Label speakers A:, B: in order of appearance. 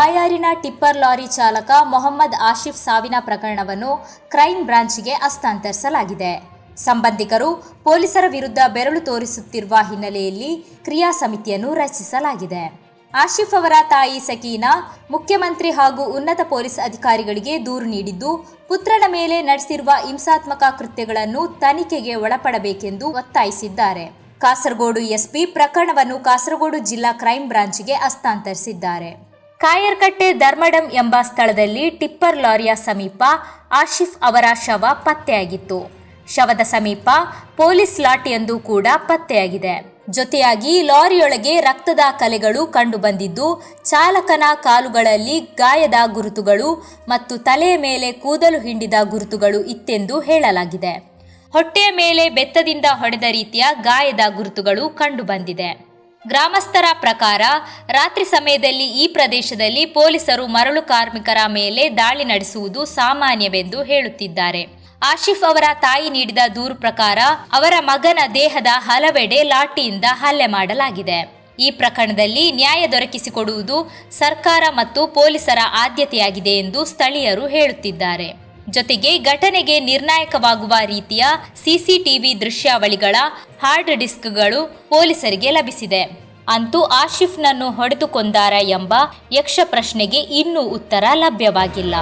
A: ಬಾಯಾರಿನ tipper lorry ಚಾಲಕ ಮೊಹಮ್ಮದ್ ಆಶಿಫ್ ಸಾವಿನ ಪ್ರಕರಣವನ್ನು ಕ್ರೈಮ್ ಬ್ರಾಂಚ್ಗೆ ಹಸ್ತಾಂತರಿಸಲಾಗಿದೆ. ಸಂಬಂಧಿಕರು ಪೊಲೀಸರ ವಿರುದ್ಧ ಬೆರಳು ತೋರಿಸುತ್ತಿರುವ ಹಿನ್ನೆಲೆಯಲ್ಲಿ ಕ್ರಿಯಾ ಸಮಿತಿಯನ್ನು ರಚಿಸಲಾಗಿದೆ. ಆಶಿಫ್ ಅವರ ತಾಯಿ ಸಕೀನಾ ಮುಖ್ಯಮಂತ್ರಿ ಹಾಗೂ ಉನ್ನತ ಪೊಲೀಸ್ ಅಧಿಕಾರಿಗಳಿಗೆ ದೂರು ನೀಡಿದ್ದು, ಪುತ್ರನ ಮೇಲೆ ನಡೆಸಿರುವ ಹಿಂಸಾತ್ಮಕ ಕೃತ್ಯಗಳನ್ನು ತನಿಖೆಗೆ ಒಳಪಡಬೇಕೆಂದು ಒತ್ತಾಯಿಸಿದ್ದಾರೆ. ಕಾಸರಗೋಡು ಎಸ್ಪಿ ಪ್ರಕರಣವನ್ನು ಕಾಸರಗೋಡು ಜಿಲ್ಲಾ ಕ್ರೈಮ್ ಬ್ರಾಂಚ್ಗೆ ಹಸ್ತಾಂತರಿಸಿದ್ದಾರೆ. ಕಾಯರ್ಕಟ್ಟೆ ಧರ್ಮಡಂ ಎಂಬ ಸ್ಥಳದಲ್ಲಿ ಟಿಪ್ಪರ್ ಲಾರಿಯ ಸಮೀಪ ಆಶಿಫ್ ಅವರ ಶವ ಪತ್ತೆಯಾಗಿತ್ತು. ಶವದ ಸಮೀಪ ಪೊಲೀಸ್ ಲಾಠಿಯೊಂದು ಕೂಡ ಪತ್ತೆಯಾಗಿದೆ. ಜೊತೆಯಾಗಿ ಲಾರಿಯೊಳಗೆ ರಕ್ತದ ಕಲೆಗಳು ಕಂಡುಬಂದಿದ್ದು, ಚಾಲಕನ ಕಾಲುಗಳಲ್ಲಿ ಗಾಯದ ಗುರುತುಗಳು ಮತ್ತು ತಲೆಯ ಮೇಲೆ ಕೂದಲು ಹಿಂಡಿದ ಗುರುತುಗಳು ಇತ್ತೆಂದು ಹೇಳಲಾಗಿದೆ. ಹೊಟ್ಟೆಯ ಮೇಲೆ ಬೆತ್ತದಿಂದ ಹೊಡೆದ ರೀತಿಯ ಗಾಯದ ಗುರುತುಗಳು ಕಂಡುಬಂದಿದೆ. ಗ್ರಾಮಸ್ಥರ ಪ್ರಕಾರ ರಾತ್ರಿ ಸಮಯದಲ್ಲಿ ಈ ಪ್ರದೇಶದಲ್ಲಿ ಪೊಲೀಸರು ಮರಳು ಕಾರ್ಮಿಕರ ಮೇಲೆ ದಾಳಿ ನಡೆಸುವುದು ಸಾಮಾನ್ಯವೆಂದು ಹೇಳುತ್ತಿದ್ದಾರೆ. ಆಶಿಫ್ ಅವರ ತಾಯಿ ನೀಡಿದ ದೂರು ಪ್ರಕಾರ ಅವರ ಮಗನ ದೇಹದ ಹಲವೆಡೆ ಲಾಠಿಯಿಂದ ಹಲ್ಲೆ ಮಾಡಲಾಗಿದೆ. ಈ ಪ್ರಕರಣದಲ್ಲಿ ನ್ಯಾಯ ದೊರಕಿಸಿಕೊಡುವುದು ಸರ್ಕಾರ ಮತ್ತು ಪೊಲೀಸರ ಆದ್ಯತೆಯಾಗಿದೆ ಎಂದು ಸ್ಥಳೀಯರು ಹೇಳುತ್ತಿದ್ದಾರೆ. ಜೊತೆಗೆ ಘಟನೆಗೆ ನಿರ್ಣಾಯಕವಾಗುವ ರೀತಿಯ ಸಿಸಿಟಿವಿ ದೃಶ್ಯಾವಳಿಗಳ ಹಾರ್ಡ್ ಡಿಸ್ಕ್ಗಳು ಪೊಲೀಸರಿಗೆ ಲಭಿಸಿದೆ. ಅಂತೂ ಆಶಿಫ್ನನ್ನು ಹೊಡೆದು ಕೊಂದಾರ ಎಂಬ ಯಕ್ಷ ಪ್ರಶ್ನೆಗೆ ಇನ್ನೂ ಉತ್ತರ ಲಭ್ಯವಾಗಿಲ್ಲ.